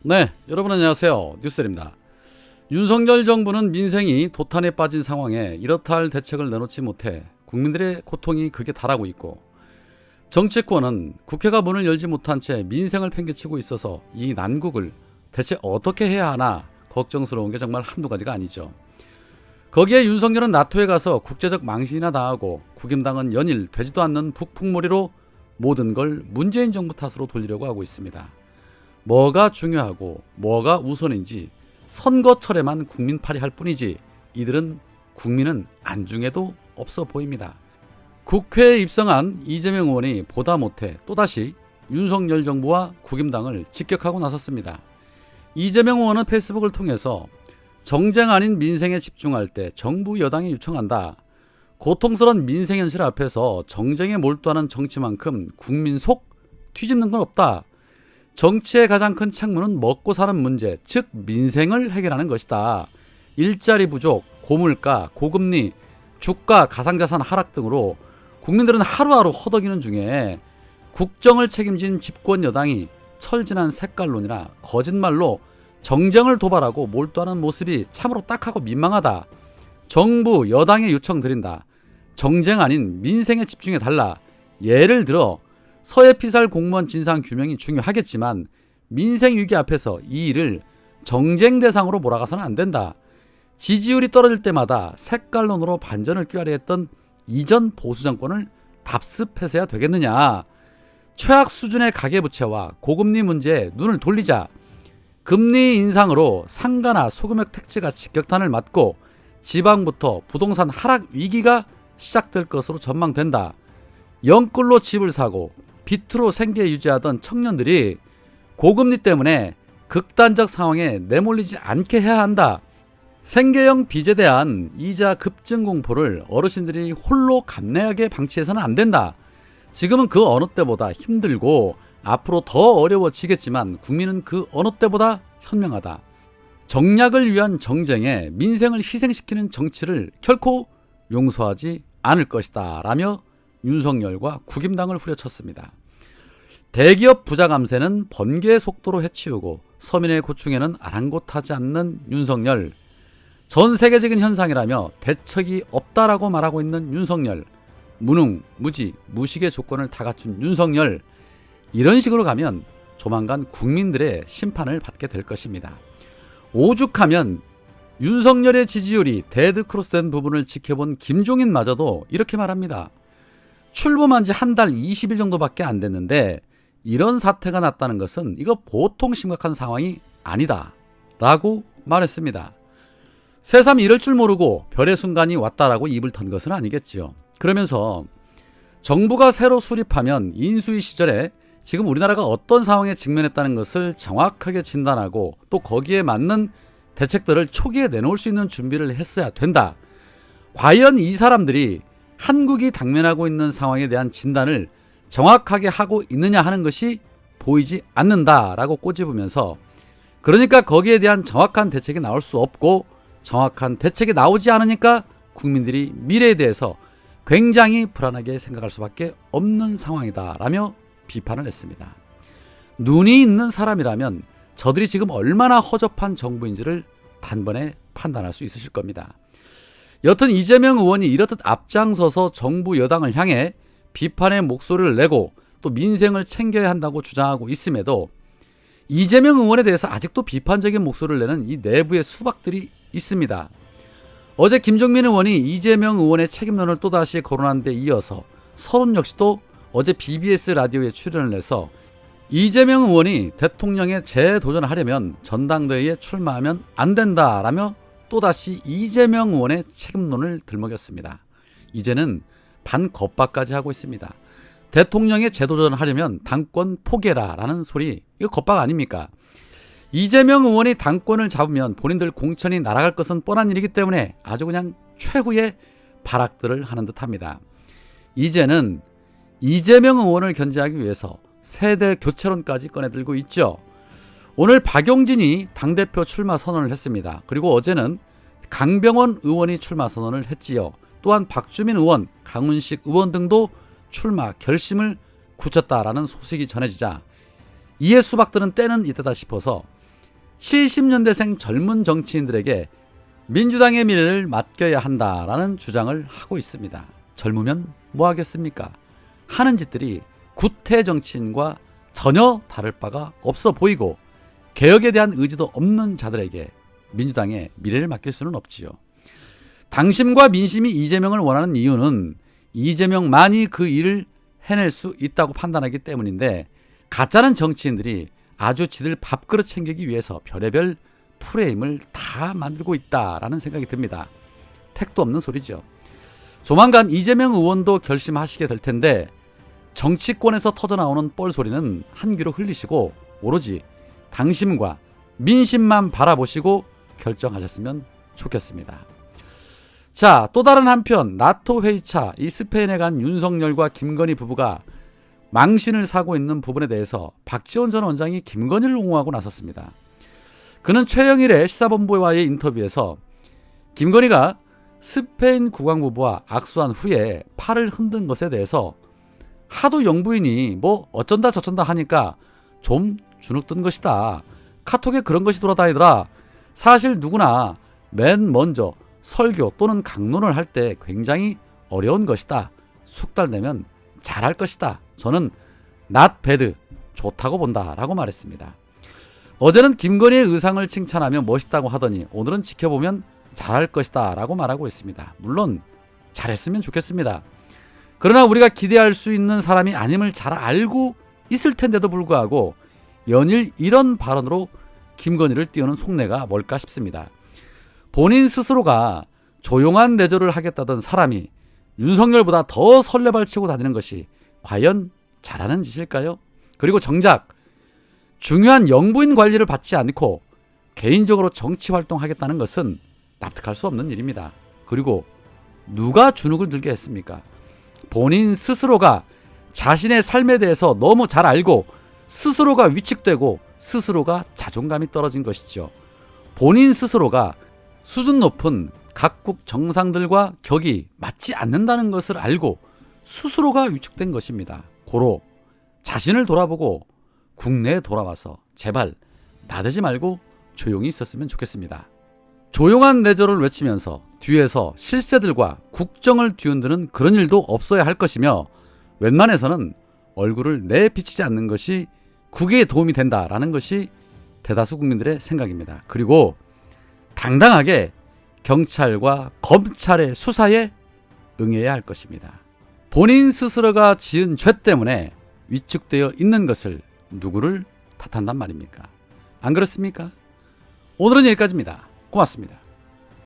네, 여러분 안녕하세요. 뉴스입니다. 윤석열 정부는 민생이 도탄에 빠진 상황에 이렇다 할 대책을 내놓지 못해 국민들의 고통이 극에 달하고 있고, 정치권은 국회가 문을 열지 못한 채 민생을 팽개치고 있어서 이 난국을 대체 어떻게 해야 하나 걱정스러운 게 정말 한두 가지가 아니죠. 거기에 윤석열은 나토에 가서 국제적 망신이나 당하고, 국임당은 연일 되지도 않는 북풍몰이로 모든 걸 문재인 정부 탓으로 돌리려고 하고 있습니다. 뭐가 중요하고 뭐가 우선인지 선거철에만 국민팔이 할 뿐이지 이들은 국민은 안중에도 없어 보입니다. 국회에 입성한 이재명 의원이 보다 못해 또다시 윤석열 정부와 국임당을 직격하고 나섰습니다. 이재명 의원은 페이스북을 통해서 정쟁 아닌 민생에 집중할 때 정부 여당이 요청한다. 고통스러운 민생 현실 앞에서 정쟁에 몰두하는 정치만큼 국민 속 뒤집는 건 없다. 정치의 가장 큰 책무는 먹고 사는 문제, 즉 민생을 해결하는 것이다. 일자리 부족, 고물가, 고금리, 주가, 가상자산 하락 등으로 국민들은 하루하루 허덕이는 중에 국정을 책임진 집권 여당이 철진한 색깔론이나 거짓말로 정쟁을 도발하고 몰두하는 모습이 참으로 딱하고 민망하다. 정부, 여당에 요청드린다. 정쟁 아닌 민생에 집중해달라. 예를 들어 서해피살 공무원 진상규명이 중요하겠지만 민생 위기 앞에서 이 일을 정쟁 대상으로 몰아가서는 안 된다. 지지율이 떨어질 때마다 색깔론으로 반전을 꾀하려 했던 이전 보수 정권을 답습해서야 되겠느냐. 최악 수준의 가계부채와 고금리 문제에 눈을 돌리자. 금리 인상으로 상가나 소금액 택지가 직격탄을 맞고 지방부터 부동산 하락 위기가 시작될 것으로 전망된다. 영끌로 집을 사고 빚으로 생계 유지하던 청년들이 고금리 때문에 극단적 상황에 내몰리지 않게 해야 한다. 생계형 빚에 대한 이자 급증 공포를 어르신들이 홀로 감내하게 방치해서는 안 된다. 지금은 그 어느 때보다 힘들고 앞으로 더 어려워지겠지만 국민은 그 어느 때보다 현명하다. 정략을 위한 정쟁에 민생을 희생시키는 정치를 결코 용서하지 않을 것이다 라며 윤석열과 국임당을 후려쳤습니다. 대기업 부자 감세는 번개의 속도로 해치우고 서민의 고충에는 아랑곳하지 않는 윤석열. 전 세계적인 현상이라며 대책이 없다라고 말하고 있는 윤석열. 무능, 무지, 무식의 조건을 다 갖춘 윤석열. 이런 식으로 가면 조만간 국민들의 심판을 받게 될 것입니다. 오죽하면 윤석열의 지지율이 데드크로스된 부분을 지켜본 김종인마저도 이렇게 말합니다. 출범한 지 한 달 20일 정도밖에 안 됐는데 이런 사태가 났다는 것은 이거 보통 심각한 상황이 아니다 라고 말했습니다. 새삼 이럴 줄 모르고 별의 순간이 왔다라고 입을 턴 것은 아니겠지요. 그러면서 정부가 새로 수립하면 인수위 시절에 지금 우리나라가 어떤 상황에 직면했다는 것을 정확하게 진단하고 또 거기에 맞는 대책들을 초기에 내놓을 수 있는 준비를 했어야 된다. 과연 이 사람들이 한국이 당면하고 있는 상황에 대한 진단을 정확하게 하고 있느냐 하는 것이 보이지 않는다라고 꼬집으면서, 그러니까 거기에 대한 정확한 대책이 나올 수 없고 정확한 대책이 나오지 않으니까 국민들이 미래에 대해서 굉장히 불안하게 생각할 수밖에 없는 상황이다 라며 비판을 했습니다. 눈이 있는 사람이라면 저들이 지금 얼마나 허접한 정부인지를 단번에 판단할 수 있으실 겁니다. 여튼 이재명 의원이 이렇듯 앞장서서 정부 여당을 향해 비판의 목소리를 내고 또 민생을 챙겨야 한다고 주장하고 있음에도 이재명 의원에 대해서 아직도 비판적인 목소리를 내는 이 내부의 수박들이 있습니다. 어제 김종민 의원이 이재명 의원의 책임론을 또다시 거론한 데 이어서 서른 역시도 어제 BBS 라디오에 출연을 해서 이재명 의원이 대통령에 재도전하려면 전당대회에 출마하면 안 된다라며 또다시 이재명 의원의 책임론을 들먹였습니다. 이제는 반겉박까지 하고 있습니다. 대통령에 재도전하려면 당권 포기해라라는 소리, 이거 겉박 아닙니까? 이재명 의원이 당권을 잡으면 본인들 공천이 날아갈 것은 뻔한 일이기 때문에 아주 그냥 최후의 발악들을 하는 듯합니다. 이제는 이재명 의원을 견제하기 위해서 세대 교체론까지 꺼내들고 있죠. 오늘 박용진이 당대표 출마 선언을 했습니다. 그리고 어제는 강병원 의원이 출마 선언을 했지요. 또한 박주민 의원, 강훈식 의원 등도 출마 결심을 굳혔다라는 소식이 전해지자 이에 수박들은 때는 이때다 싶어서 70년대생 젊은 정치인들에게 민주당의 미래를 맡겨야 한다라는 주장을 하고 있습니다. 젊으면 뭐 하겠습니까? 하는 짓들이 구태 정치인과 전혀 다를 바가 없어 보이고 개혁에 대한 의지도 없는 자들에게 민주당의 미래를 맡길 수는 없지요. 당심과 민심이 이재명을 원하는 이유는 이재명만이 그 일을 해낼 수 있다고 판단하기 때문인데, 가짜는 정치인들이 아주 지들 밥그릇 챙기기 위해서 별의별 프레임을 다 만들고 있다라는 생각이 듭니다. 택도 없는 소리죠. 조만간 이재명 의원도 결심하시게 될 텐데, 정치권에서 터져나오는 뻘소리는 한 귀로 흘리시고 오로지 당심과 민심만 바라보시고 결정하셨으면 좋겠습니다. 자, 또 다른 한편 나토 회의차 이 스페인에 간 윤석열과 김건희 부부가 망신을 사고 있는 부분에 대해서 박지원 전 원장이 김건희를 옹호하고 나섰습니다. 그는 최영일의 시사본부와의 인터뷰에서 김건희가 스페인 국왕부부와 악수한 후에 팔을 흔든 것에 대해서 하도 영부인이 뭐 어쩐다 저쩐다 하니까 좀 주눅든 것이다. 카톡에 그런 것이 돌아다니더라. 사실 누구나 맨 먼저 설교 또는 강론을 할 때 굉장히 어려운 것이다. 숙달되면 잘할 것이다. 저는 not bad, 좋다고 본다 라고 말했습니다. 어제는 김건희의 의상을 칭찬하며 멋있다고 하더니 오늘은 지켜보면 잘할 것이다 라고 말하고 있습니다. 물론 잘했으면 좋겠습니다. 그러나 우리가 기대할 수 있는 사람이 아님을 잘 알고 있을 텐데도 불구하고 연일 이런 발언으로 김건희를 띄우는 속내가 뭘까 싶습니다. 본인 스스로가 조용한 내조를 하겠다던 사람이 윤석열보다 더 설레발치고 다니는 것이 과연 잘하는 짓일까요? 그리고 정작 중요한 영부인 관리를 받지 않고 개인적으로 정치 활동하겠다는 것은 납득할 수 없는 일입니다. 그리고 누가 주눅을 들게 했습니까? 본인 스스로가 자신의 삶에 대해서 너무 잘 알고 스스로가 위축되고 스스로가 자존감이 떨어진 것이죠. 본인 스스로가 수준 높은 각국 정상들과 격이 맞지 않는다는 것을 알고 스스로가 위축된 것입니다. 고로 자신을 돌아보고 국내에 돌아와서 제발 나대지 말고 조용히 있었으면 좋겠습니다. 조용한 내조를 외치면서 뒤에서 실세들과 국정을 뒤흔드는 그런 일도 없어야 할 것이며, 웬만해서는 얼굴을 내비치지 않는 것이 국익에 도움이 된다라는 것이 대다수 국민들의 생각입니다. 그리고 당당하게 경찰과 검찰의 수사에 응해야 할 것입니다. 본인 스스로가 지은 죄 때문에 위축되어 있는 것을 누구를 탓한단 말입니까? 안 그렇습니까? 오늘은 여기까지입니다. 고맙습니다.